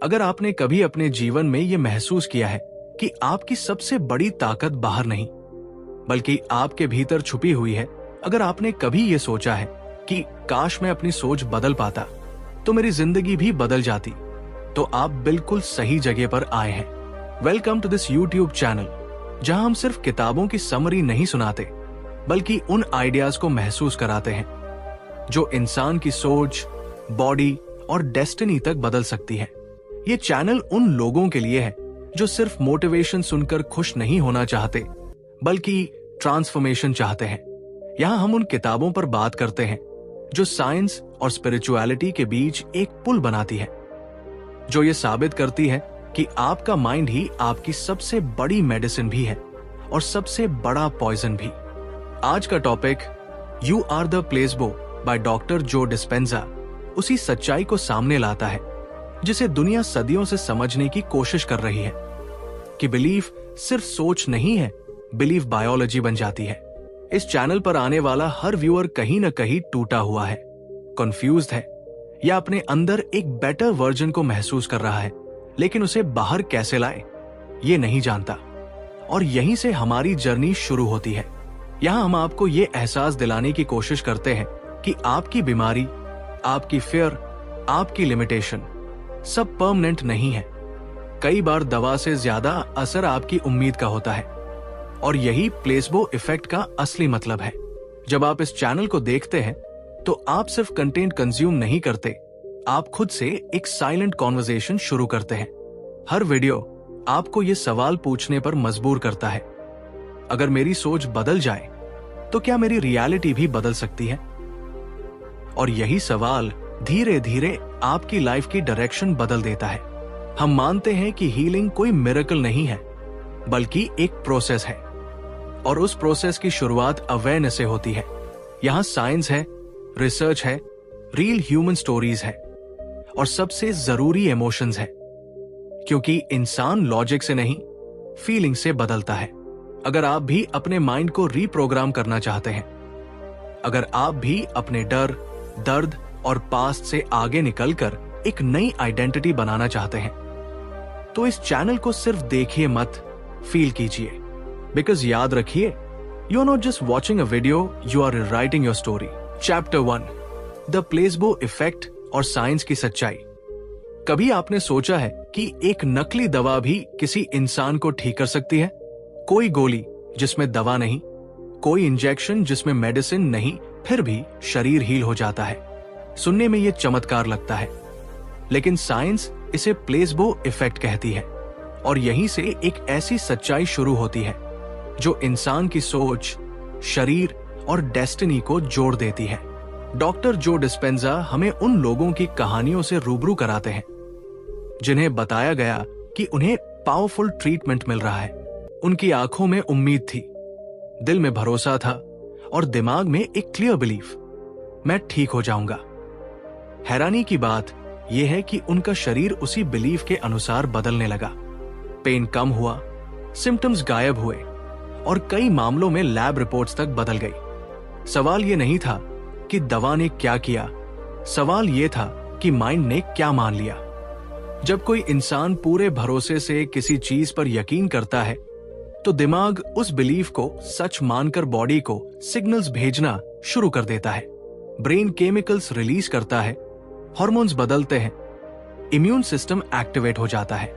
अगर आपने कभी अपने जीवन में ये महसूस किया है कि आपकी सबसे बड़ी ताकत बाहर नहीं बल्कि आपके भीतर छुपी हुई है, अगर आपने कभी ये सोचा है कि काश मैं अपनी सोच बदल पाता तो मेरी जिंदगी भी बदल जाती, तो आप बिल्कुल सही जगह पर आए हैं। Welcome to this YouTube channel, जहां हम सिर्फ किताबों की समरी नहीं सुनाते बल्कि उन आइडियाज को महसूस कराते हैं जो इंसान की सोच, बॉडी और डेस्टिनी तक बदल सकती है। ये चैनल उन लोगों के लिए है जो सिर्फ मोटिवेशन सुनकर खुश नहीं होना चाहते बल्कि ट्रांसफॉर्मेशन चाहते हैं। यहाँ हम उन किताबों पर बात करते हैं जो साइंस और स्पिरिचुअलिटी के बीच एक पुल बनाती है, जो ये साबित करती है कि आपका माइंड ही आपकी सबसे बड़ी मेडिसिन भी है और सबसे बड़ा पॉइजन भी। आज का topic you are the placebo by doctor Joe Dispenza उसी सच्चाई को सामने लाता है जिसे दुनिया सदियों से समझने की कोशिश कर रही है कि बिलीफ सिर्फ सोच नहीं है, बिलीफ बायोलॉजी बन जाती है। इस चैनल पर आने वाला हर व्यूअर कहीं न कहीं टूटा हुआ है, कंफ्यूज्ड है या अपने अंदर एक बेटर वर्जन को महसूस कर रहा है, लेकिन उसे बाहर कैसे लाए ये नहीं जानता। और यहीं से हमारी जर्नी शुरू होती है। यहां हम आपको ये एहसास दिलाने की कोशिश करते हैं कि आपकी बीमारी, आपकी फियर, आपकी लिमिटेशन सब परमानेंट नहीं है। कई बार दवा से ज्यादा असर आपकी उम्मीद का होता है, और यही प्लेसबो इफेक्ट का असली मतलब है। जब आप इस चैनल को देखते हैं तो आप सिर्फ कंटेंट कंज्यूम नहीं करते, आप खुद से एक साइलेंट कॉन्वर्सेशन शुरू करते हैं। हर वीडियो आपको ये सवाल पूछने पर मजबूर करता है, अगर मेरी सोच बदल जाए तो क्या मेरी रियलिटी भी बदल सकती है? और यही सवाल धीरे धीरे आपकी लाइफ की डायरेक्शन बदल देता है। हम मानते हैं कि हीलिंग कोई मिरेकल नहीं है बल्कि एक प्रोसेस है, और उस प्रोसेस की शुरुआत अवेयरनेस से होती है। यहां साइंस है, रिसर्च है, रियल ह्यूमन स्टोरीज है और सबसे जरूरी इमोशंस है, क्योंकि इंसान लॉजिक से नहीं फीलिंग से बदलता है। अगर आप भी अपने माइंड को रीप्रोग्राम करना चाहते हैं, अगर आप भी अपने डर, दर्द और पास्ट से आगे निकलकर एक नई आइडेंटिटी बनाना चाहते हैं, तो इस चैनल को सिर्फ देखिए मत, फील कीजिए। बिकॉज याद रखिए, you are not just watching a video, you are writing your story. Chapter 1, the placebo effect और साइंस की सच्चाई। कभी आपने सोचा है कि एक नकली दवा भी किसी इंसान को ठीक कर सकती है? कोई गोली जिसमें दवा नहीं, कोई इंजेक्शन जिसमें मेडिसिन नहीं, फिर भी शरीर हील हो जाता है। सुनने में यह चमत्कार लगता है, लेकिन साइंस इसे प्लेसबो इफेक्ट कहती है, और यहीं से एक ऐसी सच्चाई शुरू होती है जो इंसान की सोच, शरीर और डेस्टिनी को जोड़ देती है। डॉक्टर जो डिस्पेंजा हमें उन लोगों की कहानियों से रूबरू कराते हैं जिन्हें बताया गया कि उन्हें पावरफुल ट्रीटमेंट मिल रहा है। उनकी आंखों में उम्मीद थी, दिल में भरोसा था और दिमाग में एक क्लियर बिलीफ, मैं ठीक हो जाऊंगा। हैरानी की बात यह है कि उनका शरीर उसी बिलीफ के अनुसार बदलने लगा। पेन कम हुआ, सिम्टम्स गायब हुए और कई मामलों में लैब रिपोर्ट्स तक बदल गई। सवाल यह नहीं था कि दवा ने क्या किया, सवाल यह था कि माइंड ने क्या मान लिया। जब कोई इंसान पूरे भरोसे से किसी चीज पर यकीन करता है तो दिमाग उस बिलीफ को सच मानकर बॉडी को सिग्नल्स भेजना शुरू कर देता है। ब्रेन केमिकल्स रिलीज करता है, हार्मोन्स बदलते हैं, इम्यून सिस्टम एक्टिवेट हो जाता है।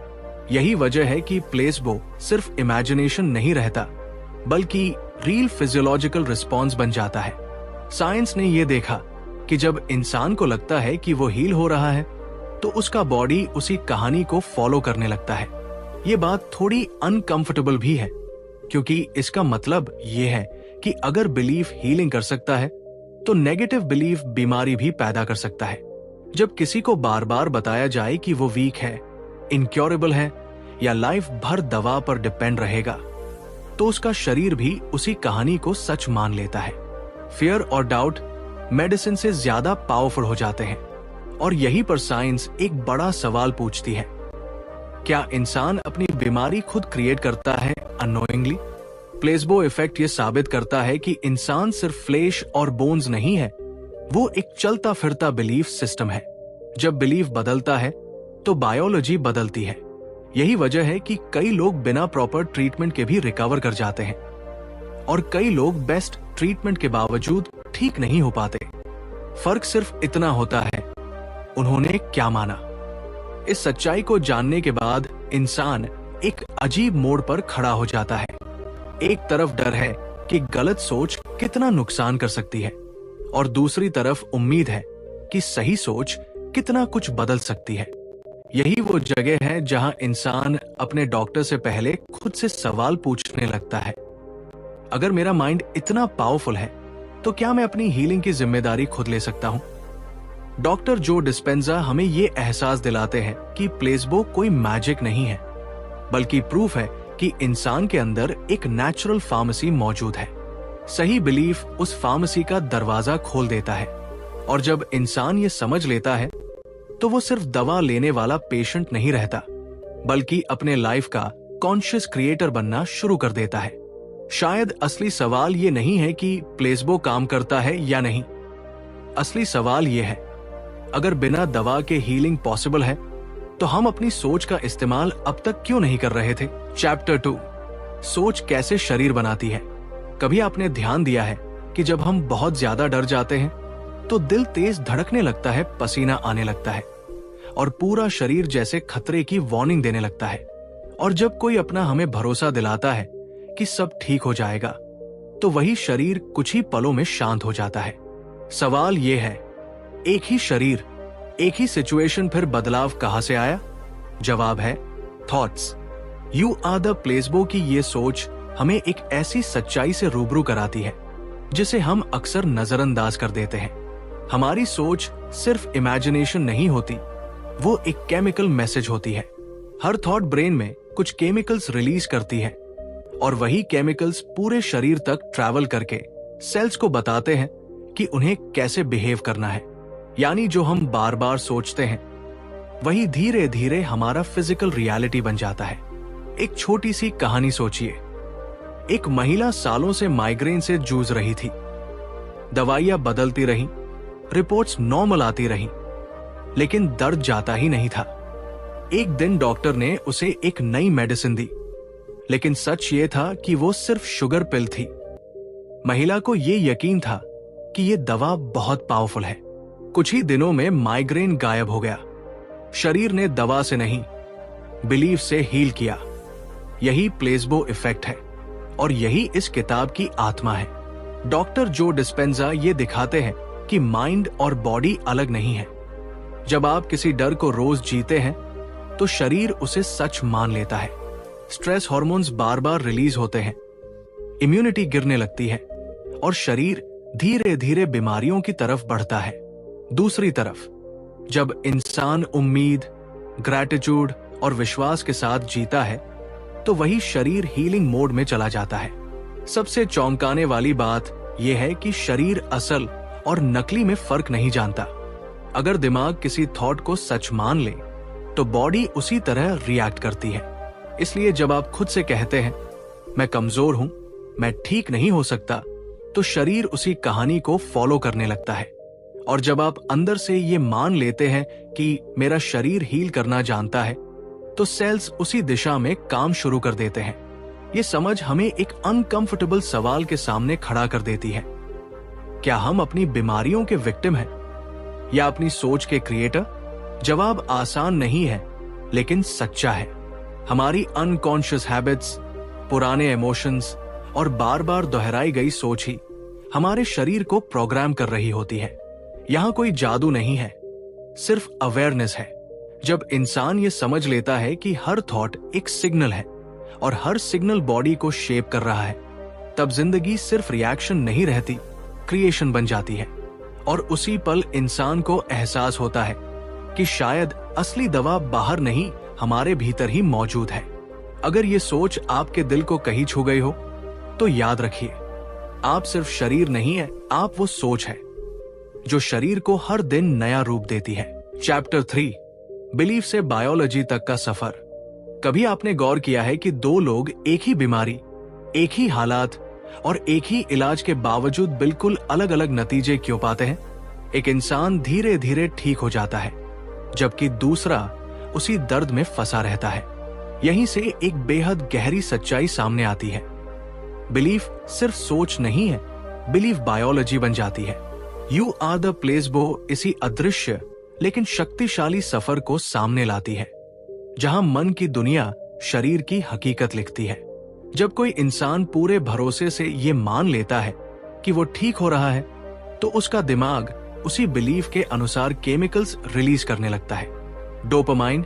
यही वजह है कि प्लेसबो सिर्फ इमेजिनेशन नहीं रहता बल्कि रियल फिजियोलॉजिकल रिस्पॉन्स बन जाता है। साइंस ने यह देखा कि जब इंसान को लगता है कि वो हील हो रहा है तो उसका बॉडी उसी कहानी को फॉलो करने लगता है। ये बात थोड़ी अनकंफर्टेबल भी है, क्योंकि इसका मतलब ये है कि अगर बिलीफ हीलिंग कर सकता है तो नेगेटिव बिलीफ बीमारी भी पैदा कर सकता है। जब किसी को बार बार बताया जाए कि वो वीक है, इनक्योरेबल है या लाइफ भर दवा पर डिपेंड रहेगा, तो उसका शरीर भी उसी कहानी को सच मान लेता है। फियर और डाउट मेडिसिन से ज्यादा पावरफुल हो जाते हैं, और यहीं पर साइंस एक बड़ा सवाल पूछती है, क्या इंसान अपनी बीमारी खुद क्रिएट करता है अननोइंगली? प्लेसबो इफेक्ट ये साबित करता है कि इंसान सिर्फ फ्लेश और बोन्स नहीं है, वो एक चलता फिरता बिलीफ सिस्टम है। जब बिलीफ बदलता है तो बायोलॉजी बदलती है। यही वजह है कि कई लोग बिना प्रॉपर ट्रीटमेंट के भी रिकवर कर जाते हैं और कई लोग बेस्ट ट्रीटमेंट के बावजूद ठीक नहीं हो पाते। फर्क सिर्फ इतना होता है, उन्होंने क्या माना। इस सच्चाई को जानने के बाद इंसान एक अजीब मोड़ पर खड़ा हो जाता है। एक तरफ डर है कि गलत सोच कितना नुकसान कर सकती है और दूसरी तरफ उम्मीद है कि सही सोच कितना कुछ बदल सकती है। यही वो जगह है जहां इंसान अपने डॉक्टर से पहले खुद से सवाल पूछने लगता है, अगर मेरा माइंड इतना पावरफुल है तो क्या मैं अपनी हीलिंग की जिम्मेदारी खुद ले सकता हूं? डॉक्टर जो डिस्पेंजा हमें ये एहसास दिलाते हैं कि प्लेसबो कोई मैजिक नहीं है, बल्कि प्रूफ है कि इंसान के अंदर एक नेचुरल फार्मेसी मौजूद है। सही बिलीफ उस फार्मेसी का दरवाजा खोल देता है और जब इंसान ये समझ लेता है तो वो सिर्फ दवा लेने वाला पेशेंट नहीं रहता, बल्कि अपने लाइफ का कॉन्शियस क्रिएटर बनना शुरू कर देता है। शायद असली सवाल ये नहीं है कि प्लेसबो काम करता है या नहीं। असली सवाल ये है, अगर बिना दवा के हीलिंग पॉसिबल है तो हम अपनी सोच का इस्तेमाल अब तक क्यों नहीं कर रहे थे? चैप्टर 2, सोच कैसे शरीर बनाती है। कभी आपने ध्यान दिया है कि जब हम बहुत ज्यादा डर जाते हैं तो दिल तेज धड़कने लगता है, पसीना आने लगता है और पूरा शरीर जैसे खतरे की वार्निंग देने लगता है। और जब कोई अपना हमें भरोसा दिलाता है कि सब ठीक हो जाएगा तो वही शरीर कुछ ही पलों में शांत हो जाता है। सवाल यह है, एक ही शरीर, एक ही सिचुएशन, फिर बदलाव कहां से आया? जवाब है thoughts. You are the placebo की ये सोच हमें एक ऐसी सच्चाई से रूबरू कराती है जिसे हम अक्सर नजरअंदाज कर देते हैं। हमारी सोच सिर्फ इमेजिनेशन नहीं होती, वो एक केमिकल मैसेज होती है। हर थॉट ब्रेन में कुछ केमिकल्स रिलीज करती है और वही केमिकल्स पूरे शरीर तक ट्रैवल करके सेल्स को बताते हैं कि उन्हें कैसे बिहेव करना है। यानी जो हम बार बार सोचते हैं वही धीरे धीरे हमारा फिजिकल रियलिटी बन जाता है। एक छोटी सी कहानी सोचिए। एक महिला सालों से माइग्रेन से जूझ रही थी। दवाइयां बदलती रहीं, रिपोर्ट्स नॉर्मल आती रहीं, लेकिन दर्द जाता ही नहीं था। एक दिन डॉक्टर ने उसे एक नई मेडिसिन दी, लेकिन सच ये था कि वो सिर्फ शुगर पिल थी। महिला को ये यकीन था कि ये दवा बहुत पावरफुल है। कुछ ही दिनों में माइग्रेन गायब हो गया। शरीर ने दवा से नहीं, बिलीफ से हील किया। यही प्लेसबो इफेक्ट है और यही इस किताब की आत्मा है। डॉक्टर जो डिस्पेंजा ये दिखाते हैं कि माइंड और बॉडी अलग नहीं है। जब आप किसी डर को रोज जीते हैं तो शरीर उसे सच मान लेता है। स्ट्रेस हार्मोन्स बार बार रिलीज होते हैं, इम्यूनिटी गिरने लगती है और शरीर धीरे धीरे बीमारियों की तरफ बढ़ता है। दूसरी तरफ जब इंसान उम्मीद, ग्रैटिट्यूड और विश्वास के साथ जीता है तो वही शरीर हीलिंग मोड में चला जाता है। सबसे चौंकाने वाली बात यह है कि शरीर असल और नकली में फर्क नहीं जानता। अगर दिमाग किसी थॉट को सच मान ले तो बॉडी उसी तरह रिएक्ट करती है। इसलिए जब आप खुद से कहते हैं मैं कमजोर हूं, मैं ठीक नहीं हो सकता, तो शरीर उसी कहानी को फॉलो करने लगता है। और जब आप अंदर से ये मान लेते हैं कि मेरा शरीर हील करना जानता है, तो सेल्स उसी दिशा में काम शुरू कर देते हैं। ये समझ हमें एक अनकंफर्टेबल सवाल के सामने खड़ा कर देती है। क्या हम अपनी बीमारियों के विक्टिम हैं या अपनी सोच के क्रिएटर? जवाब आसान नहीं है, लेकिन सच्चा है। हमारी अनकॉन्शियस हैबिट्स, पुराने इमोशंस और बार बार दोहराई गई सोच ही हमारे शरीर को प्रोग्राम कर रही होती है। यहां कोई जादू नहीं है, सिर्फ अवेयरनेस है। जब इंसान ये समझ लेता है कि हर थॉट एक सिग्नल है और हर सिग्नल बॉडी को शेप कर रहा है, तब जिंदगी सिर्फ रिएक्शन नहीं रहती, क्रिएशन बन जाती है। और उसी पल इंसान को एहसास होता है कि शायद असली दवा बाहर नहीं, हमारे भीतर ही मौजूद है। अगर ये सोच आपके दिल को कहीं छू गई हो तो याद रखिए, आप सिर्फ शरीर नहीं है, आप वो सोच है जो शरीर को हर दिन नया रूप देती है। चैप्टर 3, बिलीफ से बायोलॉजी तक का सफर। कभी आपने गौर किया है कि दो लोग एक ही बीमारी, एक ही हालात और एक ही इलाज के बावजूद बिल्कुल अलग अलग नतीजे क्यों पाते हैं? एक इंसान धीरे धीरे ठीक हो जाता है, जबकि दूसरा उसी दर्द में फंसा रहता है। यहीं से एक बेहद गहरी सच्चाई सामने आती है। बिलीफ सिर्फ सोच नहीं है, बिलीफ बायोलॉजी बन जाती है। यू आर द प्लेसबो इसी अदृश्य लेकिन शक्तिशाली सफर को सामने लाती है, जहां मन की दुनिया शरीर की हकीकत लिखती है। जब कोई इंसान पूरे भरोसे से ये मान लेता है कि वो ठीक हो रहा है, तो उसका दिमाग उसी बिलीफ के अनुसार केमिकल्स रिलीज करने लगता है। डोपामाइन,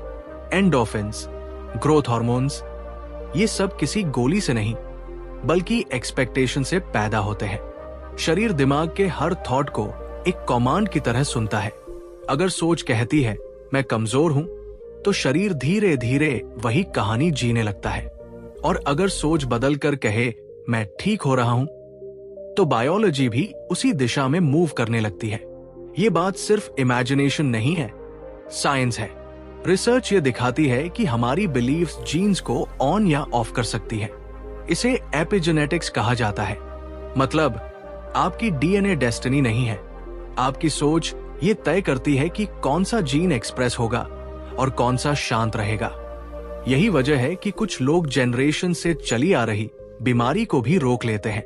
एंडोर्फिन्स, ग्रोथ हार्मोन्स, ये सब किसी गोली से नहीं बल्कि एक्सपेक्टेशन से पैदा होते हैं। शरीर दिमाग के हर थॉट को एक कमांड की तरह सुनता है। अगर सोच कहती है मैं कमजोर हूं, तो शरीर धीरे धीरे वही कहानी जीने लगता है। और अगर सोच बदल कर कहे मैं ठीक हो रहा हूं, तो बायोलॉजी भी उसी दिशा में मूव करने लगती है। ये बात सिर्फ इमेजिनेशन नहीं है, साइंस है। रिसर्च ये दिखाती है कि हमारी बिलीफ्स जीन्स को ऑन या ऑफ कर सकती है। इसे एपिजेनेटिक्स कहा जाता है। मतलब आपकी डीएनए डेस्टिनी नहीं है। आपकी सोच ये तय करती है कि कौन सा जीन एक्सप्रेस होगा और कौन सा शांत रहेगा। यही वजह है कि कुछ लोग जनरेशन से चली आ रही बीमारी को भी रोक लेते हैं,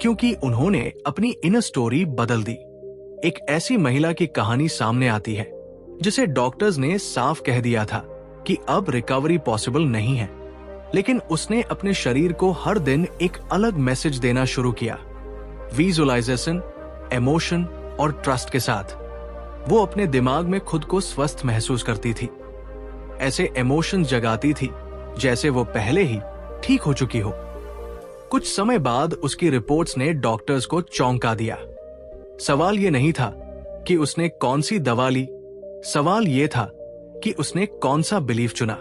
क्योंकि उन्होंने अपनी इनर स्टोरी बदल दी। एक ऐसी महिला की कहानी सामने आती है जिसे डॉक्टर्स ने साफ कह दिया था कि अब रिकवरी पॉसिबल नहीं है, लेकिन उसने अपने शरीर को हर दिन एक अलग मैसेज देना शुरू किया। विजुअलाइजेशन, इमोशन और ट्रस्ट के साथ वो अपने दिमाग में खुद को स्वस्थ महसूस करती थी। ऐसे इमोशंस जगाती थी जैसे वो पहले ही ठीक हो चुकी हो। कुछ समय बाद उसकी रिपोर्ट्स ने डॉक्टर्स को चौंका दिया। सवाल ये नहीं था कि उसने कौन सी दवा ली, सवाल ये था कि उसने कौन सा बिलीफ चुना।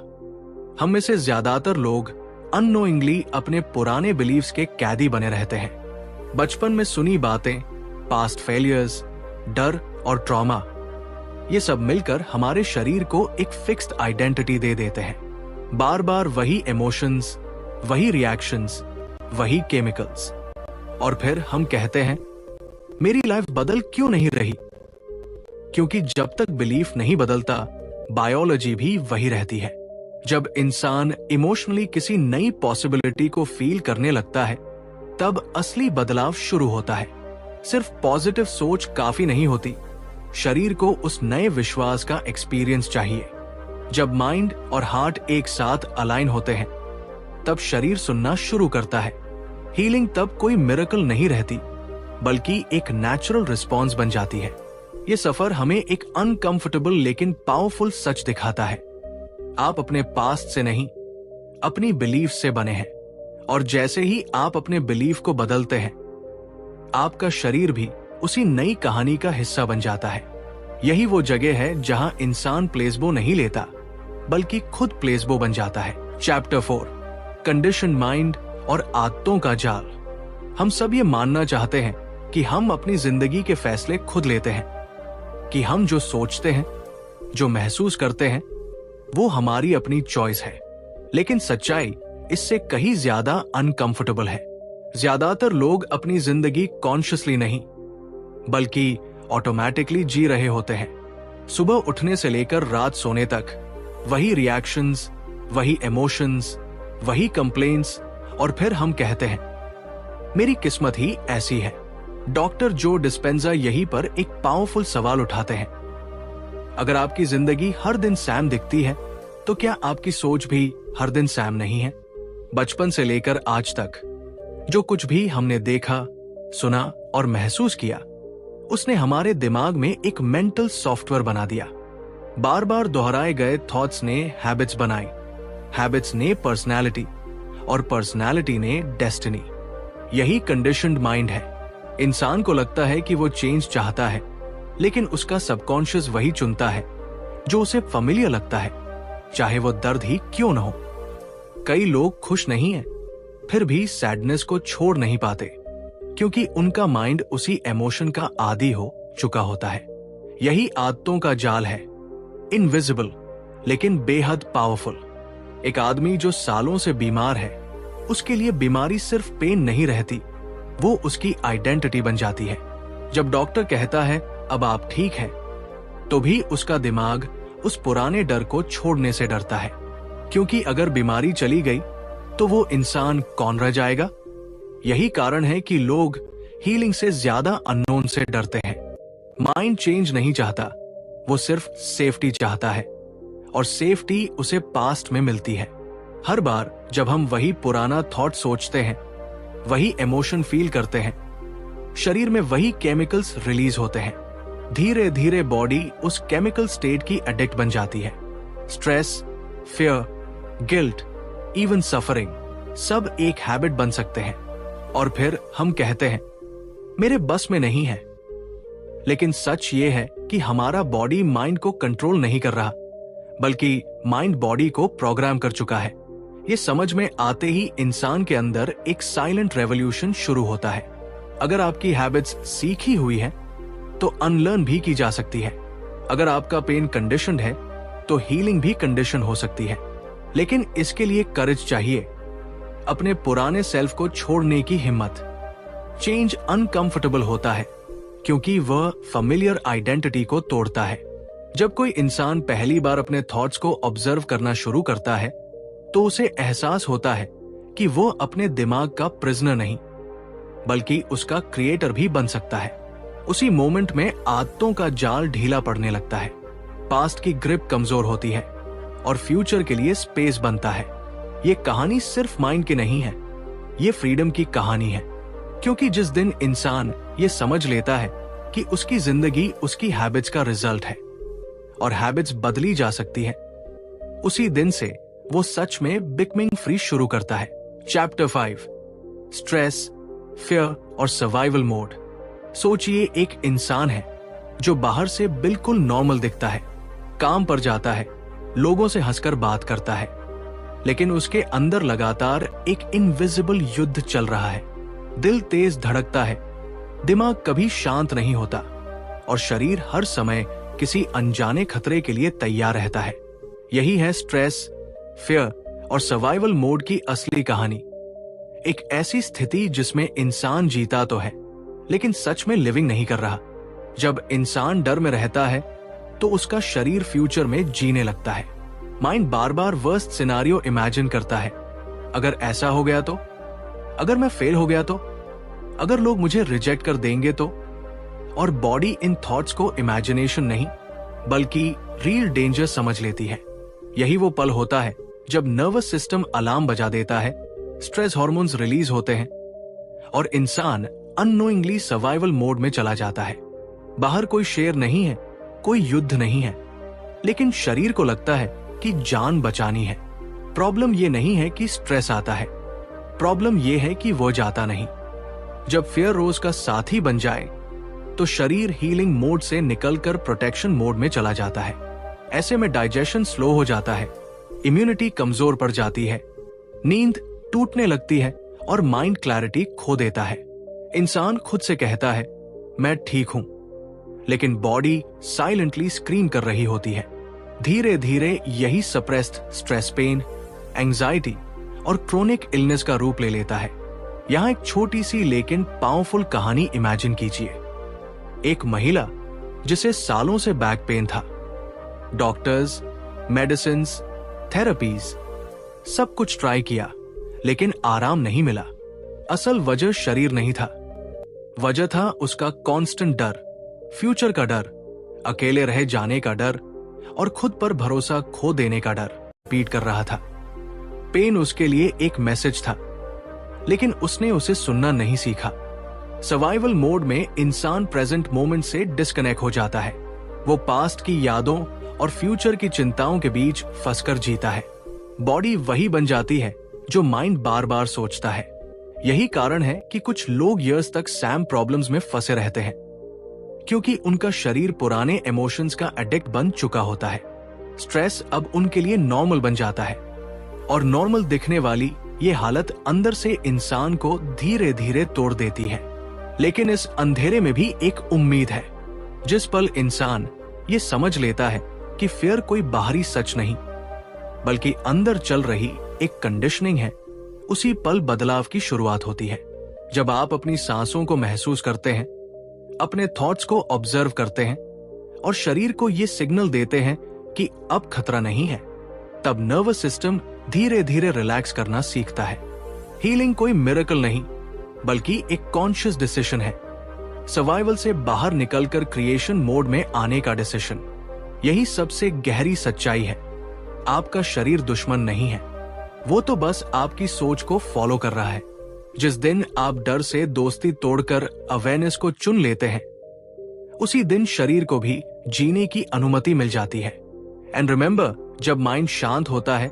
हम में से ज्यादातर लोग अननोइंगली अपने पुराने बिलीफ्स के कैदी बने रहते हैं। बचपन में सुनी बातें, पास्ट फेलियर्स, डर और ट्रॉमा, ये सब मिलकर हमारे शरीर को एक फिक्स्ड आइडेंटिटी दे देते हैं। बार बार वही इमोशंस, वही रिएक्शंस, वही केमिकल्स। और फिर हम कहते हैं मेरी लाइफ बदल क्यों नहीं रही? क्योंकि जब तक बिलीफ नहीं बदलता, बायोलॉजी भी वही रहती है। जब इंसान इमोशनली किसी नई पॉसिबिलिटी को फील करने लगता है, तब असली बदलाव शुरू होता है। सिर्फ पॉजिटिव सोच काफी नहीं होती, शरीर को उस नए विश्वास का एक्सपीरियंस चाहिए। जब माइंड और हार्ट एक साथ अलाइन होते हैं, तब शरीर सुनना शुरू करता है। हीलिंग तब कोई मिरेकल नहीं रहती, बल्कि एक नेचुरल रिस्पॉन्स बन जाती है। ये सफर हमें एक अनकंफर्टेबल लेकिन पावरफुल सच दिखाता है। आप अपने पास्ट से नहीं, अपनी बिलीफ से बने हैं। और जैसे ही आप अपने बिलीफ को बदलते हैं, आपका शरीर भी उसी नई कहानी का हिस्सा बन जाता है। यही वो जगह है जहां इंसान प्लेसबो नहीं लेता, बल्कि खुद प्लेसबो बन जाता है। चैप्टर 4, कंडीशन माइंड और आदतों का जाल। हम सब ये मानना चाहते हैं कि हम अपनी जिंदगी के फैसले खुद लेते हैं, कि हम जो सोचते हैं, जो महसूस करते हैं, वो हमारी अपनी चॉइस है। लेकिन सच्चाई इससे कहीं ज्यादा अनकंफर्टेबल है। ज्यादातर लोग अपनी जिंदगी कॉन्शियसली नहीं, बल्कि ऑटोमेटिकली जी रहे होते हैं। सुबह उठने से लेकर रात सोने तक वही रिएक्शंस, वही इमोशंस, वही कंप्लेंट्स, और फिर हम कहते हैं मेरी किस्मत ही ऐसी है। डॉक्टर जो डिस्पेंजा यहीं पर एक पावरफुल सवाल उठाते हैं। अगर आपकी जिंदगी हर दिन सैम दिखती है, तो क्या आपकी सोच भी हर दिन सैम नहीं है? बचपन से लेकर आज तक जो कुछ भी हमने देखा, सुना और महसूस किया, उसने हमारे दिमाग में एक मेंटल सॉफ्टवेयर बना दिया। बार बार दोहराए गए थॉट्स ने हैबिट्स बनाई, हैबिट्स ने पर्सनैलिटी, और पर्सनैलिटी ने डेस्टिनी। यही कंडीशन्ड माइंड है। इंसान को लगता है कि वो चेंज चाहता है, लेकिन उसका सबकॉन्शियस वही चुनता है जो उसे familiar लगता है, चाहे वो दर्द ही क्यों न हो। कई लोग खुश नहीं हैं, फिर भी सैडनेस को छोड़ नहीं पाते, क्योंकि उनका माइंड उसी इमोशन का आदी हो चुका होता है। यही आदतों का जाल है, इनविजिबल लेकिन बेहद पावरफुल। एक आदमी जो सालों से बीमार है, उसके लिए बीमारी सिर्फ पेन नहीं रहती, वो उसकी आइडेंटिटी बन जाती है। जब डॉक्टर कहता है अब आप ठीक हैं, तो भी उसका दिमाग उस पुराने डर को छोड़ने से डरता है, क्योंकि अगर बीमारी चली गई तो वो इंसान कौन रह जाएगा। यही कारण है कि लोग हीलिंग से ज्यादा अननोन से डरते हैं। माइंड चेंज नहीं चाहता, वो सिर्फ सेफ्टी चाहता है, और सेफ्टी उसे पास्ट में मिलती है। हर बार जब हम वही पुराना थॉट सोचते हैं, वही इमोशन फील करते हैं, शरीर में वही केमिकल्स रिलीज होते हैं। धीरे धीरे बॉडी उस केमिकल स्टेट की एडिक्ट बन जाती है। Stress, fear, guilt, even suffering सब एक हैबिट बन सकते हैं, और फिर हम कहते हैं मेरे बस में नहीं है। लेकिन सच ये है कि हमारा बॉडी माइंड को कंट्रोल नहीं कर रहा, बल्कि माइंड बॉडी को प्रोग्राम कर चुका है। ये समझ में आते ही इंसान के अंदर एक साइलेंट रेवोल्यूशन शुरू होता है। अगर आपकी हैबिट्स सीखी हुई है तो अनलर्न भी की जा सकती है। अगर आपका पेन कंडीशनड है तो हीलिंग भी कंडीशन हो सकती है। लेकिन इसके लिए करेज चाहिए, अपने पुराने सेल्फ को छोड़ने की हिम्मत। चेंज अनकंफर्टेबल होता है क्योंकि वह फेमिलियर आइडेंटिटी को तोड़ता है। जब कोई इंसान पहली बार अपने थॉट्स को ऑब्जर्व करना शुरू करता है तो उसे एहसास होता है कि वो अपने दिमाग का प्रिजनर नहीं, बल्कि उसका क्रिएटर भी बन सकता है। उसी मोमेंट में आदतों का जाल ढीला पड़ने लगता है, पास्ट की ग्रिप कमजोर होती है और फ्यूचर के लिए स्पेस बनता है। ये कहानी सिर्फ माइंड की नहीं है, ये फ्रीडम की कहानी है। क्योंकि जिस दिन इंसान ये समझ लेता है कि उसकी जिंदगी उसकी हैबिट्स का रिजल्ट है और हैबिट्स बदली जा सकती है, उसी दिन से वो सच में बिकमिंग फ्री शुरू करता है। चैप्टर 5, स्ट्रेस, फियर और सर्वाइवल मोड। सोचिए एक इंसान है जो बाहर से बिल्कुल नॉर्मल दिखता है, काम पर जाता है, लोगों से हंसकर बात करता है, लेकिन उसके अंदर लगातार एक इनविजिबल युद्ध चल रहा है। दिल तेज धड़कता है, दिमाग कभी शांत नहीं होता और शरीर हर समय किसी अनजाने खतरे के लिए तैयार रहता है। यही है स्ट्रेस, फियर और सर्वाइवल मोड की असली कहानी। एक ऐसी स्थिति जिसमें इंसान जीता तो है लेकिन सच में लिविंग नहीं कर रहा। जब इंसान डर में रहता है तो उसका शरीर फ्यूचर में जीने लगता है। माइंड बार बार वर्स्ट सिनारियो इमेजिन करता है। अगर ऐसा हो गया तो, अगर मैं फेल हो गया तो, अगर लोग मुझे रिजेक्ट कर देंगे तो। और बॉडी इन थॉट्स को इमेजिनेशन नहीं बल्कि रियल डेंजर समझ लेती है। यही वो पल होता है जब नर्वस सिस्टम अलार्म बजा देता है, स्ट्रेस हार्मोन्स रिलीज होते हैं और इंसान अननोइंगली सर्वाइवल मोड में चला जाता है। बाहर कोई शेर नहीं है, कोई युद्ध नहीं है, लेकिन शरीर को लगता है कि जान बचानी है। प्रॉब्लम ये नहीं है कि स्ट्रेस आता है, प्रॉब्लम ये है कि वो जाता नहीं। जब फियर रोज का साथी बन जाए तो शरीर हीलिंग मोड से निकलकर प्रोटेक्शन मोड में चला जाता है। ऐसे में डाइजेशन स्लो हो जाता है, इम्यूनिटी कमजोर पड़ जाती है, नींद टूटने लगती है और माइंड क्लैरिटी खो देता है। इंसान खुद से कहता है मैं ठीक हूं, लेकिन बॉडी साइलेंटली स्क्रीम कर रही होती है। धीरे धीरे यही सप्रेस्ड स्ट्रेस, पेन, एंजाइटी और क्रोनिक इलनेस का रूप ले लेता है। यहां एक छोटी सी लेकिन पावरफुल कहानी इमेजिन कीजिए। एक महिला जिसे सालों से बैक पेन था, डॉक्टर्स, मेडिसिन, थेरेपीज, सब कुछ ट्राई किया, लेकिन आराम नहीं मिला। असल वजह शरीर नहीं था, वजह था उसका कांस्टेंट डर, फ्यूचर का डर, अकेले रह जाने का डर और खुद पर भरोसा खो देने का डर रिपीट कर रहा था। पेन उसके लिए एक मैसेज था, लेकिन उसने उसे सुनना नहीं सीखा। सर्वाइवल मोड में इंसान प्रेजेंट मोमेंट से डिस्कनेक्ट हो जाता है। वो पास्ट की यादों और फ्यूचर की चिंताओं के बीच फंसकर जीता है। बॉडी वही बन जाती है जो माइंड बार बार सोचता है। यही कारण है कि कुछ लोग ईयर्स तक सैम प्रॉब्लम्स में फंसे रहते हैं, क्योंकि उनका शरीर पुराने इमोशंस का एडिक्ट बन चुका होता है। स्ट्रेस अब उनके लिए नॉर्मल बन जाता है और नॉर्मल दिखने वाली ये हालत अंदर से इंसान को धीरे धीरे तोड़ देती है। लेकिन इस अंधेरे में भी एक उम्मीद है। जिस पल इंसान ये समझ लेता है कि फियर कोई बाहरी सच नहीं बल्कि अंदर चल रही एक कंडीशनिंग है, उसी पल बदलाव की शुरुआत होती है। जब आप अपनी सांसों को महसूस करते हैं, अपने थॉट्स को ऑब्जर्व करते हैं और शरीर को ये सिग्नल देते हैं कि अब खतरा नहीं है, तब नर्वस सिस्टम धीरे धीरे रिलैक्स करना सीखता है। हीलिंग कोई मिरेकल नहीं, बल्कि एक कॉन्शियस डिसीजन है। सर्वाइवल से बाहर निकलकर क्रिएशन मोड में आने का डिसीजन। यही सबसे गहरी सच्चाई है। आपका शरीर दुश्मन नहीं है, वो तो बस आपकी सोच को फॉलो कर रहा है। जिस दिन आप डर से दोस्ती तोड़कर अवेयरनेस को चुन लेते हैं, उसी दिन शरीर को भी जीने की अनुमति मिल जाती है। एंड रिमेंबर, जब माइंड शांत होता है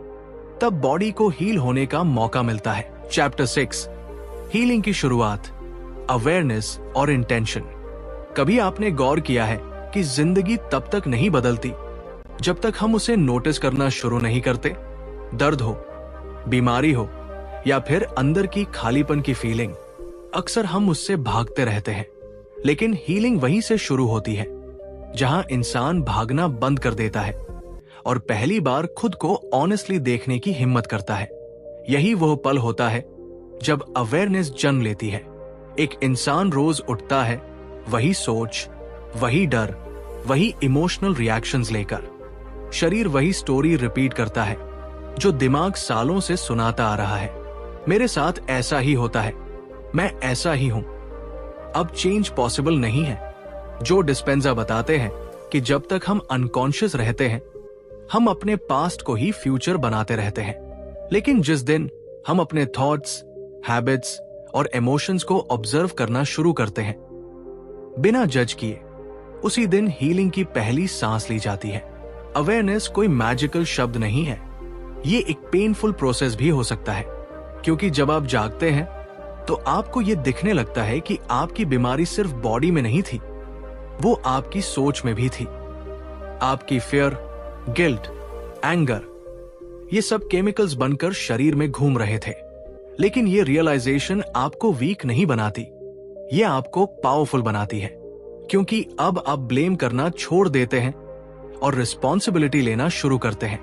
तब बॉडी को हील होने का मौका मिलता है। चैप्टर 6, हीलिंग की शुरुआत, अवेयरनेस और इंटेंशन। कभी आपने गौर किया है कि जिंदगी तब तक नहीं बदलती जब तक हम उसे नोटिस करना शुरू नहीं करते? दर्द हो, बीमारी हो या फिर अंदर की खालीपन की फीलिंग, अक्सर हम उससे भागते रहते हैं। लेकिन हीलिंग वहीं से शुरू होती है जहां इंसान भागना बंद कर देता है और पहली बार खुद को ऑनेस्टली देखने की हिम्मत करता है। यही वह पल होता है जब अवेयरनेस जन्म लेती है। एक इंसान रोज उठता है वही सोच, वही डर, वही इमोशनल रिएक्शंस लेकर। शरीर वही स्टोरी रिपीट करता है जो दिमाग सालों से सुनाता आ रहा है। मेरे साथ ऐसा ही होता है, मैं ऐसा ही हूं, अब चेंज पॉसिबल नहीं है। जो डिस्पेंजा बताते हैं कि जब तक हम अनकॉन्शियस रहते हैं, हम अपने पास्ट को ही फ्यूचर बनाते रहते हैं। लेकिन जिस दिन हम अपने थॉट्स, हैबिट्स और इमोशंस को ऑब्जर्व करना शुरू करते हैं बिना जज किए, उसी दिन हीलिंग की पहली सांस ली जाती है। अवेयरनेस कोई मैजिकल शब्द नहीं है, ये एक पेनफुल प्रोसेस भी हो सकता है, क्योंकि जब आप जागते हैं तो आपको ये दिखने लगता है कि आपकी बीमारी सिर्फ बॉडी में नहीं थी, वो आपकी सोच में भी थी। आपकी फियर, गिल्ट, एंगर, ये सब केमिकल्स बनकर शरीर में घूम रहे थे। लेकिन ये रियलाइजेशन आपको वीक नहीं बनाती, ये आपको पावरफुल बनाती है, क्योंकि अब आप ब्लेम करना छोड़ देते हैं और रिस्पॉन्सिबिलिटी लेना शुरू करते हैं।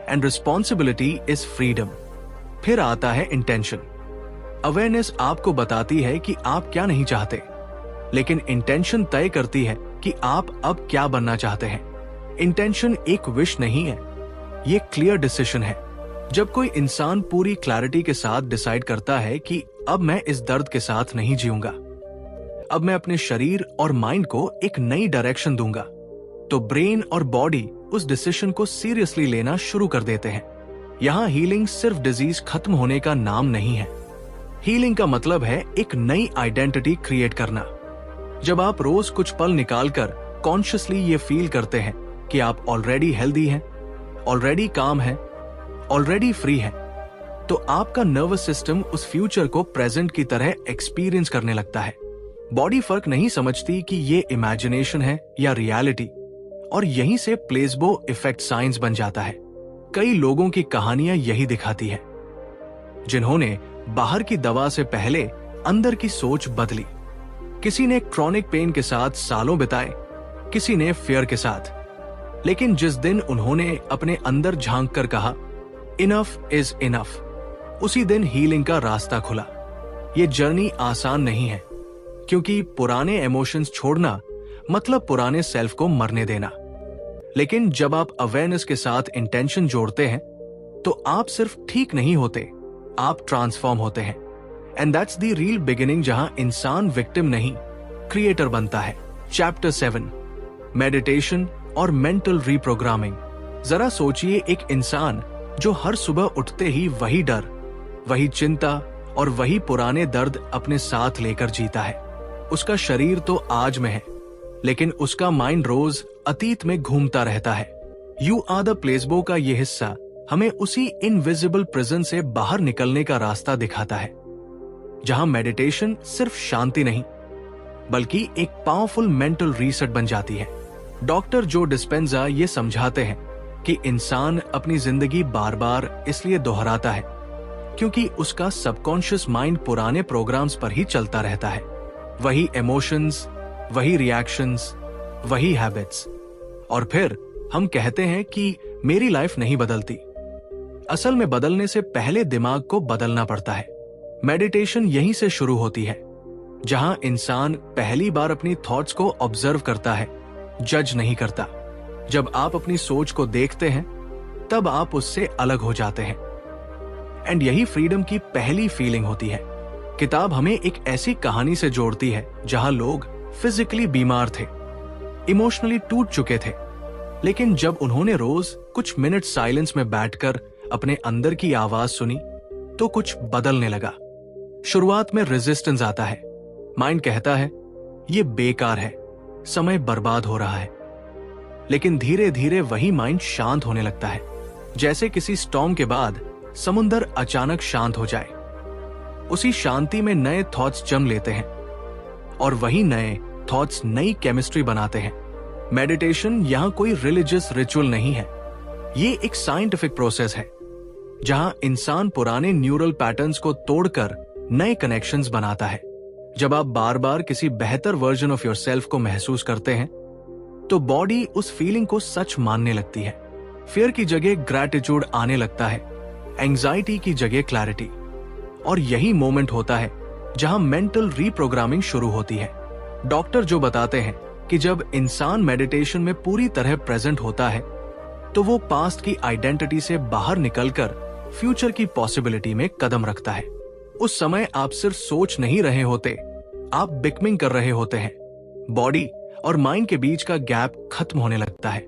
And responsibility is freedom. फिर आता है इंटेंशन। अवेयरनेस आपको बताती है कि आप क्या नहीं चाहते, लेकिन इंटेंशन तय करती है कि आप अब क्या बनना चाहते हैं। इंटेंशन एक विश नहीं है, ये क्लियर डिसीजन है। जब कोई इंसान पूरी क्लैरिटी के साथ डिसाइड करता है कि अब मैं इस दर्द के साथ नहीं जीऊंगा, अब मैं अपने शरीर और माइंड को एक नई डायरेक्शन दूंगा, तो ब्रेन और बॉडी उस डिसीजन को सीरियसली लेना शुरू कर देते हैं। यहां हीलिंग सिर्फ डिजीज खत्म होने का नाम नहीं है। हीलिंग का मतलब है एक नई आइडेंटिटी क्रिएट करना। जब आप रोज कुछ पल निकालकर कॉन्शियसली ये फील करते हैं कि आप ऑलरेडी हेल्दी हैं, ऑलरेडी काम हैं, ऑलरेडी फ्री हैं, तो आपका नर्वस सिस्टम उस फ्यूचर को प्रेजेंट की तरह एक्सपीरियंस करने लगता है। बॉडी फर्क नहीं समझती कि ये इमेजिनेशन है या रियलिटी, और यहीं से प्लेसबो इफेक्ट साइंस बन जाता है। कई लोगों की कहानियां यही दिखाती है, जिन्होंने बाहर की दवा से पहले अंदर की सोच बदली। किसी ने क्रॉनिक पेन के साथ सालों बिताए, किसी ने फियर के साथ, लेकिन जिस दिन उन्होंने अपने अंदर झांक कर कहा इनफ इज इनफ, उसी दिन हीलिंग का रास्ता खुला। ये जर्नी आसान नहीं है, क्योंकि पुराने इमोशंस छोड़ना मतलब पुराने सेल्फ को मरने देना। लेकिन जब आप अवेयरनेस के साथ इंटेंशन जोड़ते हैं, तो आप सिर्फ ठीक नहीं होते, आप ट्रांसफॉर्म होते हैं। And that's the real beginning, जहां इंसान विक्टिम नहीं, क्रिएटर बनता है। चैप्टर 7, मेडिटेशन और मेंटल रीप्रोग्रामिंग। जरा सोचिए, एक इंसान जो हर सुबह उठते ही वही डर, वही चिंता और वही पुराने दर्द अपने साथ लेकर जीता है। उसका शरीर तो आज में है, लेकिन उसका माइंड रोज अतीत में घूमता रहता है। यू आर द प्लेसबो का ये हिस्सा हमें उसी इनविजिबल प्रिजन से बाहर निकलने का रास्ता दिखाता है, जहां मेडिटेशन सिर्फ शांति नहीं, बल्कि एक पावरफुल मेंटल रीसेट बन जाती है। डॉक्टर जो डिस्पेंजा ये समझाते हैं कि इंसान अपनी जिंदगी बार बार इसलिए दोहराता है क्योंकि उसका सबकॉन्शियस माइंड पुराने प्रोग्राम्स पर ही चलता रहता है। वही इमोशंस, वही रिएक्शंस, वही हैबिट्स। और फिर हम कहते हैं कि मेरी लाइफ नहीं बदलती। असल में बदलने से पहले दिमाग को बदलना पड़ता है। मेडिटेशन यहीं से शुरू होती है, जहां इंसान पहली बार अपनी थॉट्स को ऑब्जर्व करता है, जज नहीं करता। जब आप अपनी सोच को देखते हैं तब आप उससे अलग हो जाते हैं। एंड यही फ्रीडम की पहली फीलिंग होती है। किताब हमें एक ऐसी कहानी से जोड़ती है जहां लोग फिजिकली बीमार थे, इमोशनली टूट चुके थे, लेकिन जब उन्होंने रोज कुछ मिनट साइलेंस में बैठकर अपने अंदर की आवाज सुनी तो कुछ बदलने लगा। शुरुआत में रेजिस्टेंस आता है, माइंड कहता है ये बेकार है, समय बर्बाद हो रहा है। लेकिन धीरे धीरे वही माइंड शांत होने लगता है, जैसे किसी स्टॉर्म के बाद समुंदर अचानक शांत हो जाए। उसी शांति में नए थॉट्स जन्म लेते हैं और वही नए थॉट्स नई केमिस्ट्री बनाते हैं। मेडिटेशन यहां कोई रिलीजियस रिचुअल नहीं है, ये एक साइंटिफिक प्रोसेस है जहां इंसान पुराने न्यूरल पैटर्न्स को तोड़कर नए कनेक्शंस बनाता है। जब आप बार बार किसी बेहतर वर्जन ऑफ योरसेल्फ को महसूस करते हैं तो बॉडी उस फीलिंग को सच मानने लगती है। फियर की जगह ग्रैटिट्यूड आने लगता है, एंजाइटी की जगह क्लैरिटी। और यही मोमेंट होता है जहां मेंटल रीप्रोग्रामिंग शुरू होती है। डॉक्टर जो बताते हैं कि जब इंसान मेडिटेशन में पूरी तरह प्रेजेंट होता है तो वो पास्ट की आइडेंटिटी से बाहर निकलकर फ्यूचर की पॉसिबिलिटी में कदम रखता है। उस समय आप सिर्फ सोच नहीं रहे होते, आप बिकमिंग कर रहे होते हैं। बॉडी और माइंड के बीच का गैप खत्म होने लगता है।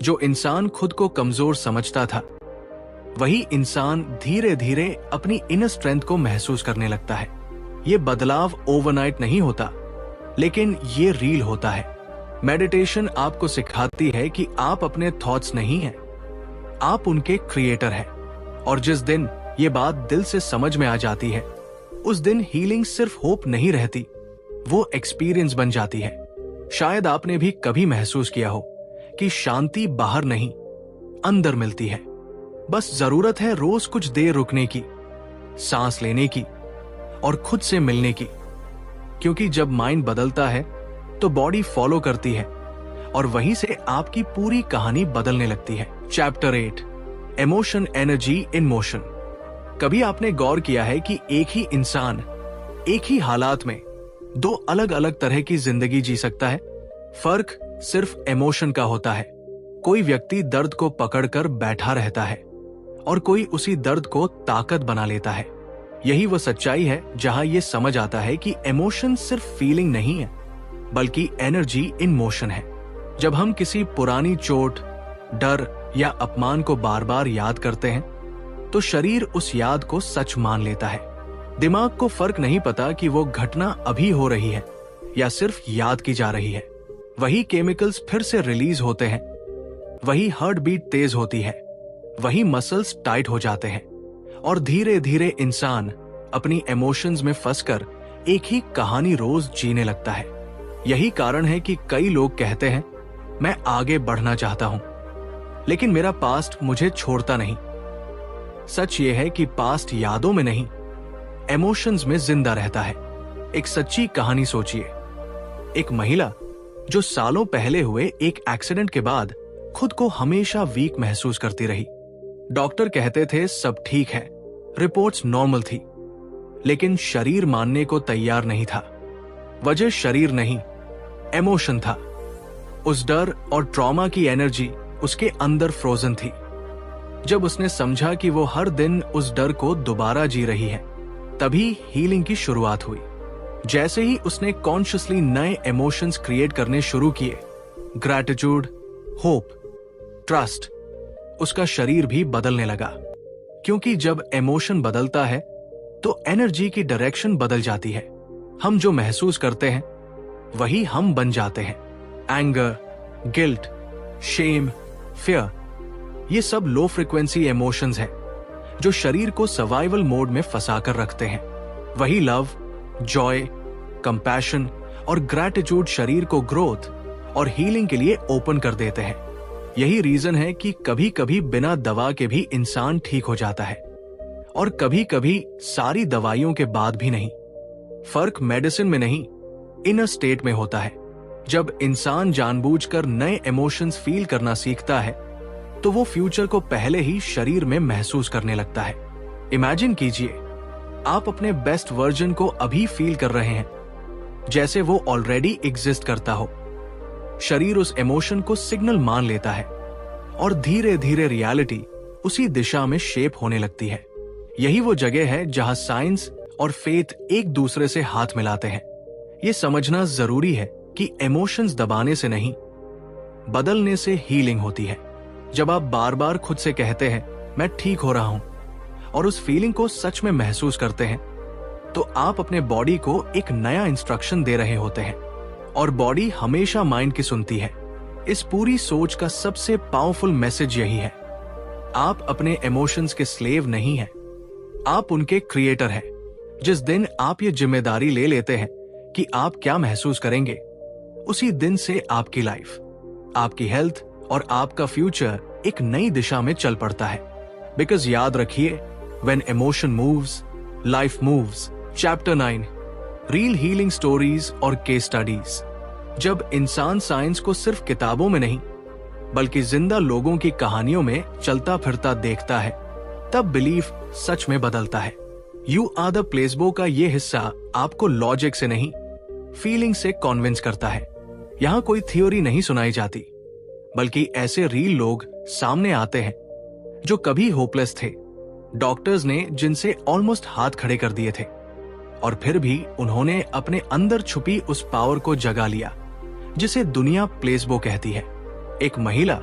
जो इंसान खुद को कमजोर समझता था वही इंसान धीरे धीरे अपनी इनर स्ट्रेंथ को महसूस करने लगता है। ये बदलाव ओवरनाइट नहीं होता, लेकिन ये रील होता है। मेडिटेशन आपको सिखाती है कि आप अपने थॉट्स नहीं हैं, आप उनके क्रिएटर हैं। और जिस दिन ये बात दिल से समझ में आ जाती है, उस दिन हीलिंग सिर्फ होप नहीं रहती, वो एक्सपीरियंस बन जाती है। शायद आपने भी कभी महसूस किया हो कि शांति बाहर नहीं, अंदर मिलती है। बस जरूरत है रोज कुछ देर रुकने की, सांस लेने की और खुद से मिलने की। क्योंकि जब माइंड बदलता है तो बॉडी फॉलो करती है और वहीं से आपकी पूरी कहानी बदलने लगती है। Chapter 8, emotion energy in motion. कभी आपने गौर किया है कि एक ही इंसान एक ही हालात में दो अलग अलग तरह की जिंदगी जी सकता है? फर्क सिर्फ इमोशन का होता है। कोई व्यक्ति दर्द को पकड़कर बैठा रहता है और कोई उसी दर्द को ताकत बना लेता है। यही वो सच्चाई है जहां ये समझ आता है कि इमोशन सिर्फ फीलिंग नहीं है, बल्कि एनर्जी इन मोशन है। जब हम किसी पुरानी चोट, डर या अपमान को बार बार याद करते हैं तो शरीर उस याद को सच मान लेता है। दिमाग को फर्क नहीं पता कि वो घटना अभी हो रही है या सिर्फ याद की जा रही है। वही केमिकल्स फिर से रिलीज होते हैं, वही हार्ट बीट तेज होती है, वही मसल्स टाइट हो जाते हैं और धीरे धीरे इंसान अपनी इमोशंस में फंसकर एक ही कहानी रोज जीने लगता है। यही कारण है कि कई लोग कहते हैं मैं आगे बढ़ना चाहता हूं, लेकिन मेरा पास्ट मुझे छोड़ता नहीं। सच ये है कि पास्ट यादों में नहीं, इमोशंस में जिंदा रहता है। एक सच्ची कहानी सोचिए। एक महिला जो सालों पहले हुए एक एक्सीडेंट के बाद खुद को हमेशा वीक महसूस करती रही। डॉक्टर कहते थे सब ठीक है, रिपोर्ट्स नॉर्मल थी, लेकिन शरीर मानने को तैयार नहीं था। वजह शरीर नहीं, इमोशन था। उस डर और ट्रॉमा की एनर्जी उसके अंदर फ्रोजन थी। जब उसने समझा कि वो हर दिन उस डर को दोबारा जी रही है, तभी हीलिंग की शुरुआत हुई। जैसे ही उसने कॉन्शियसली नए इमोशंस क्रिएट करने शुरू किए, ग्रैटिट्यूड, होप, ट्रस्ट, उसका शरीर भी बदलने लगा। क्योंकि जब इमोशन बदलता है तो एनर्जी की डायरेक्शन बदल जाती है। हम जो महसूस करते हैं वही हम बन जाते हैं। एंगर, गिल्ट, शेम, फियर, ये सब लो फ्रिक्वेंसी इमोशंस हैं जो शरीर को सर्वाइवल मोड में फंसाकर रखते हैं। वही लव, जॉय, कंपैशन और ग्रैटिट्यूड शरीर को ग्रोथ और हीलिंग के लिए ओपन कर देते हैं। यही रीजन है कि कभी कभी बिना दवा के भी इंसान ठीक हो जाता है और कभी कभी सारी दवाइयों के बाद भी नहीं। फर्क मेडिसिन में नहीं, इनर स्टेट में होता है। जब इंसान जानबूझकर नए इमोशंस फील करना सीखता है तो वो फ्यूचर को पहले ही शरीर में महसूस करने लगता है। इमेजिन कीजिए, आप अपने बेस्ट वर्जन को अभी फील कर रहे हैं, जैसे वो ऑलरेडी एग्जिस्ट करता हो। शरीर उस इमोशन को सिग्नल मान लेता है और धीरे धीरे रियलिटी उसी दिशा में शेप होने लगती है। यही वो जगह है जहां साइंस और फेथ एक दूसरे से हाथ मिलाते हैं। ये समझना जरूरी है कि इमोशंस दबाने से नहीं, बदलने से हीलिंग होती है। जब आप बार बार खुद से कहते हैं मैं ठीक हो रहा हूं और उस फीलिंग को सच में महसूस करते हैं, तो आप अपने बॉडी को एक नया इंस्ट्रक्शन दे रहे होते हैं और बॉडी हमेशा माइंड की सुनती है। इस पूरी सोच का सबसे पावरफुल मैसेज यही है, आप अपने इमोशंस के स्लेव नहीं हैं, आप उनके क्रिएटर हैं। जिस दिन आप ये जिम्मेदारी ले लेते हैं कि आप क्या महसूस करेंगे, उसी दिन से आपकी लाइफ, आपकी हेल्थ और आपका फ्यूचर एक नई दिशा में चल पड़ता है। बिकॉज याद रखिए, when emotion moves, life moves. Chapter 9, real healing stories और केस स्टडीज। जब इंसान साइंस को सिर्फ किताबों में नहीं बल्कि जिंदा लोगों की कहानियों में चलता फिरता देखता है, तब बिलीफ सच में बदलता है। यू आर द प्लेसबो का ये हिस्सा आपको लॉजिक से नहीं, फीलिंग से कॉन्विंस करता है। यहां कोई थ्योरी नहीं सुनाई जाती, बल्कि ऐसे रियल लोग सामने आते हैं जो कभी होपलेस थे, डॉक्टर्स ने जिनसे ऑलमोस्ट हाथ खड़े कर दिए थे, और फिर भी उन्होंने अपने अंदर छुपी उस पावर को जगा लिया जिसे दुनिया प्लेसबो कहती है। एक महिला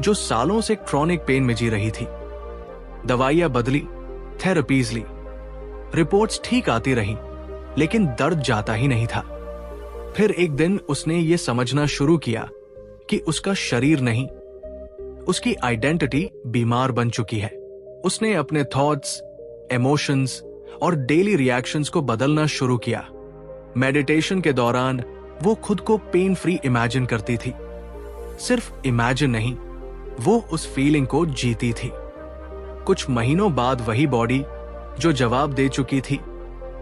जो सालों से क्रॉनिक पेन में जी रही थी, दवाइयां बदली, थेरेपीज ली, रिपोर्ट्स ठीक आती रही, लेकिन दर्द जाता ही नहीं था। फिर एक दिन उसने ये समझना शुरू किया कि उसका शरीर नहीं, उसकी आइडेंटिटी बीमार बन चुकी है। उसने अपने थॉट्स, इमोशंस और डेली रिएक्शंस को बदलना शुरू किया। मेडिटेशन के दौरान वो खुद को पेन फ्री इमेजिन करती थी। सिर्फ इमेजिन नहीं, वो उस फीलिंग को जीती थी। कुछ महीनों बाद वही बॉडी जो जवाब दे चुकी थी,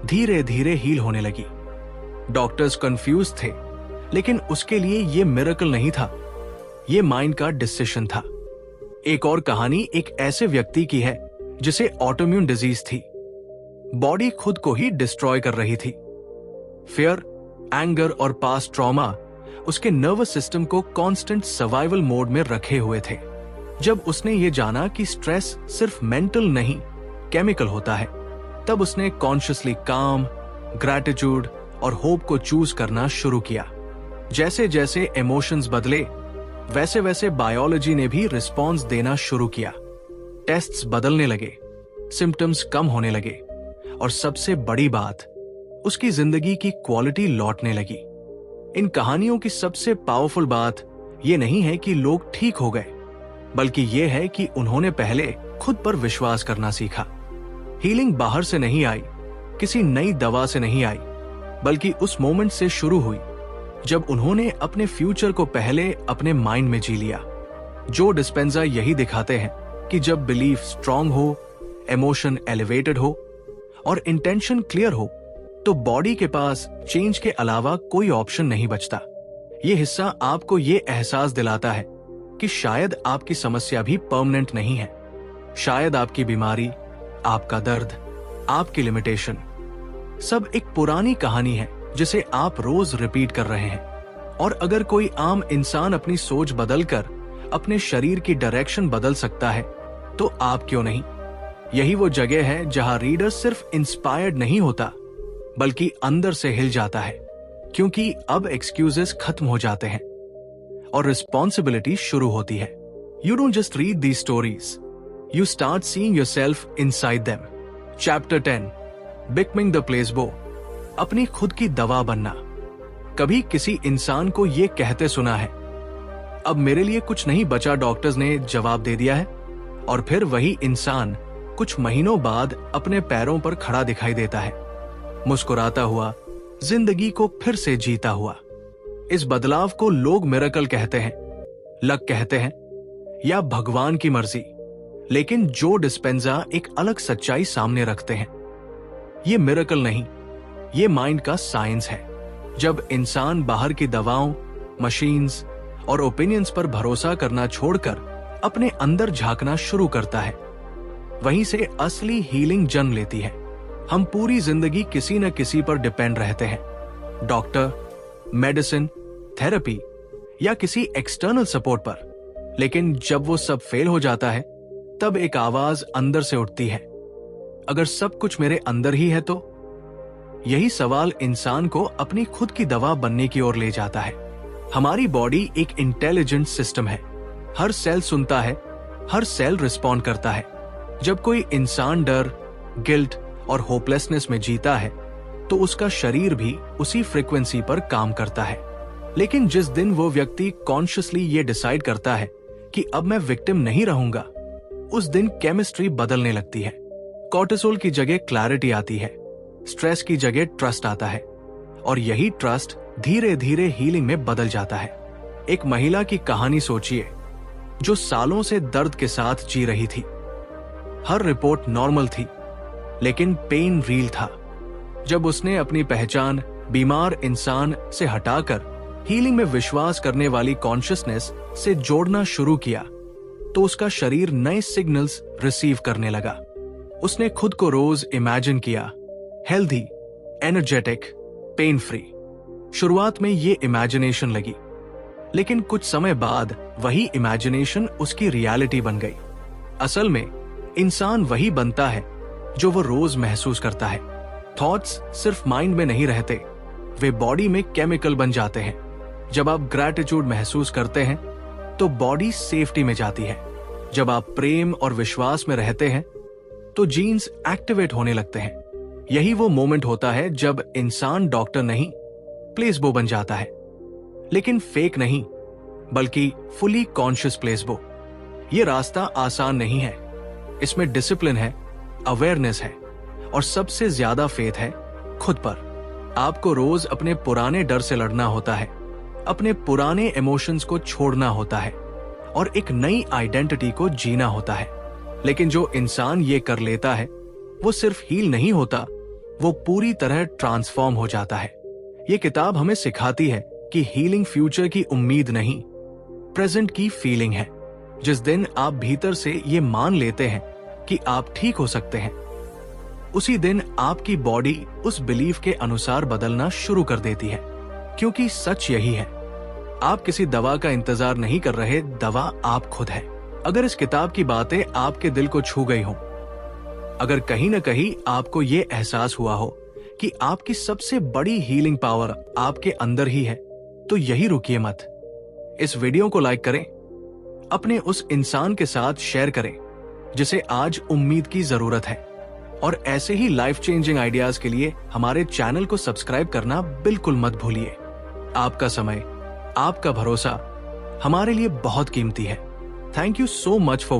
धीरे धीरे हील होने लगी। डॉक्टर्स कंफ्यूज थे, लेकिन उसके लिए ये मिरेकल नहीं था, ये माइंड का डिसीजन था। एक और कहानी एक ऐसे व्यक्ति की है जिसे ऑटोइम्यून डिजीज थी। बॉडी खुद को ही डिस्ट्रॉय कर रही थी। फियर, एंगर और पास्ट ट्रॉमा उसके नर्वस सिस्टम को कांस्टेंट सर्वाइवल मोड में रखे हुए थे। जब उसने ये जाना कि स्ट्रेस सिर्फ मेंटल नहीं, केमिकल होता है, तब उसने कॉन्शियसली काम, ग्रैटिट्यूड और होप को चूज करना शुरू किया। जैसे जैसे इमोशंस बदले, वैसे वैसे बायोलॉजी ने भी रिस्पॉन्स देना शुरू किया। टेस्ट्स बदलने लगे, सिम्टम्स कम होने लगे, और सबसे बड़ी बात, उसकी जिंदगी की क्वालिटी लौटने लगी। इन कहानियों की सबसे पावरफुल बात यह नहीं है कि लोग ठीक हो गए, बल्कि यह है कि उन्होंने पहले खुद पर विश्वास करना सीखा। हीलिंग बाहर से नहीं आई, किसी नई दवा से नहीं आई, बल्कि उस मोमेंट से शुरू हुई जब उन्होंने अपने फ्यूचर को पहले अपने माइंड में जी लिया। जो डिस्पेंजा यही दिखाते हैं कि जब बिलीफ स्ट्रांग हो, इमोशन एलिवेटेड हो और इंटेंशन क्लियर हो, तो बॉडी के पास चेंज के अलावा कोई ऑप्शन नहीं बचता। ये हिस्सा आपको ये एहसास दिलाता है कि शायद आपकी समस्या भी परमानेंट नहीं है। शायद आपकी बीमारी, आपका दर्द, आपकी लिमिटेशन सब एक पुरानी कहानी है जिसे आप रोज रिपीट कर रहे हैं। और अगर कोई आम इंसान अपनी सोच बदलकर अपने शरीर की डायरेक्शन बदल सकता है, तो आप क्यों नहीं? यही वो जगह है जहां रीडर सिर्फ इंस्पायर्ड नहीं होता, बल्कि अंदर से हिल जाता है, क्योंकि अब एक्सक्यूजेस खत्म हो जाते हैं और रिस्पॉन्सिबिलिटी शुरू होती है। You don't just read these stories, you start seeing yourself inside them. Chapter 10, becoming the placebo, अपनी खुद की दवा बनना। कभी किसी इंसान को यह कहते सुना है, अब मेरे लिए कुछ नहीं बचा, डॉक्टर्स ने जवाब दे दिया है, और फिर वही इंसान कुछ महीनों बाद अपने पैरों पर खड़ा दिखाई देता है, मुस्कुराता हुआ, जिंदगी को फिर से जीता हुआ। इस बदलाव को लोग मिरेकल कहते हैं, लक कहते हैं, या भगवान की मर्जी, लेकिन जो डिस्पेंजा एक अलग सच्चाई सामने रखते हैं। ये मिरेकल नहीं, ये माइंड का साइंस है। जब इंसान बाहर की दवाओं, मशीन्स और ओपिनियंस पर भरोसा करना छोड़कर अपने अंदर झांकना शुरू करता है, वहीं से असली हीलिंग जन्म लेती है। हम पूरी जिंदगी किसी न किसी पर डिपेंड रहते हैं, डॉक्टर, मेडिसिन, थेरेपी या किसी एक्सटर्नल सपोर्ट पर। लेकिन जब वो सब फेल हो जाता है, तब एक आवाज अंदर से उठती है, अगर सब कुछ मेरे अंदर ही है तो? यही सवाल इंसान को अपनी खुद की दवा बनने की ओर ले जाता है। हमारी बॉडी एक इंटेलिजेंट सिस्टम है। हर सेल सुनता है, हर सेल रिस्पॉन्ड करता है। जब कोई इंसान डर, गिल्ट और होपलेसनेस में जीता है, तो उसका शरीर भी उसी फ्रीक्वेंसी पर काम करता है। लेकिन जिस दिन वो व्यक्ति कॉन्शियसली ये डिसाइड करता है कि अब मैं विक्टिम नहीं रहूंगा, उस दिन केमिस्ट्री बदलने लगती है। कॉर्टिसोल की जगह क्लैरिटी आती है, स्ट्रेस की जगह ट्रस्ट आता है, और यही ट्रस्ट धीरे धीरे हीलिंग में बदल जाता है। एक महिला की कहानी सोचिए, जो सालों से दर्द के साथ जी रही थी। हर रिपोर्ट नॉर्मल थी, लेकिन पेन रियल था। जब उसने अपनी पहचान बीमार इंसान से हटाकर हीलिंग में विश्वास करने वाली कॉन्शियसनेस से जोड़ना शुरू किया, तो उसका शरीर नए सिग्नल्स रिसीव करने लगा। उसने खुद को रोज इमेजिन किया, हेल्दी, एनर्जेटिक, पेन फ्री। शुरुआत में ये इमेजिनेशन लगी, लेकिन कुछ समय बाद वही इमेजिनेशन उसकी रियलिटी बन गई। असल में इंसान वही बनता है जो वो रोज महसूस करता है। थॉट्स सिर्फ माइंड में नहीं रहते, वे बॉडी में केमिकल बन जाते हैं। जब आप ग्रैटिट्यूड महसूस करते हैं, तो बॉडी सेफ्टी में जाती है। जब आप प्रेम और विश्वास में रहते हैं, तो जीन्स एक्टिवेट होने लगते हैं। यही वो मोमेंट होता है जब इंसान डॉक्टर नहीं, प्लेसबो बन जाता है। लेकिन फेक नहीं, बल्कि फुली कॉन्शियस प्लेसबो। ये रास्ता आसान नहीं है। इसमें डिसिप्लिन है, अवेयरनेस है, और सबसे ज्यादा फेथ है खुद पर। आपको रोज अपने पुराने डर से लड़ना होता है, अपने पुराने इमोशंस को छोड़ना होता है, और एक नई आइडेंटिटी को जीना होता है। लेकिन जो इंसान ये कर लेता है, वो सिर्फ हील नहीं होता, वो पूरी तरह ट्रांसफॉर्म हो जाता है। ये किताब हमें सिखाती है कि हीलिंग फ्यूचर की उम्मीद नहीं, प्रेजेंट की फीलिंग है। जिस दिन आप भीतर से ये मान लेते हैं कि आप ठीक हो सकते हैं, उसी दिन आपकी बॉडी उस बिलीफ के अनुसार बदलना शुरू कर देती है। क्योंकि सच यही है, आप किसी दवा का इंतजार नहीं कर रहे, दवा आप खुद है। अगर इस किताब की बातें आपके दिल को छू गई हों, अगर कहीं ना कहीं आपको ये एहसास हुआ हो कि आपकी सबसे बड़ी हीलिंग पावर आपके अंदर ही है, तो यही रुकिए मत। इस वीडियो को लाइक करें, अपने उस इंसान के साथ शेयर करें जिसे आज उम्मीद की जरूरत है, और ऐसे ही लाइफ चेंजिंग आइडियाज के लिए हमारे चैनल को सब्सक्राइब करना बिल्कुल मत भूलिए। आपका समय, आपका भरोसा हमारे लिए बहुत कीमती है। Thank you so much for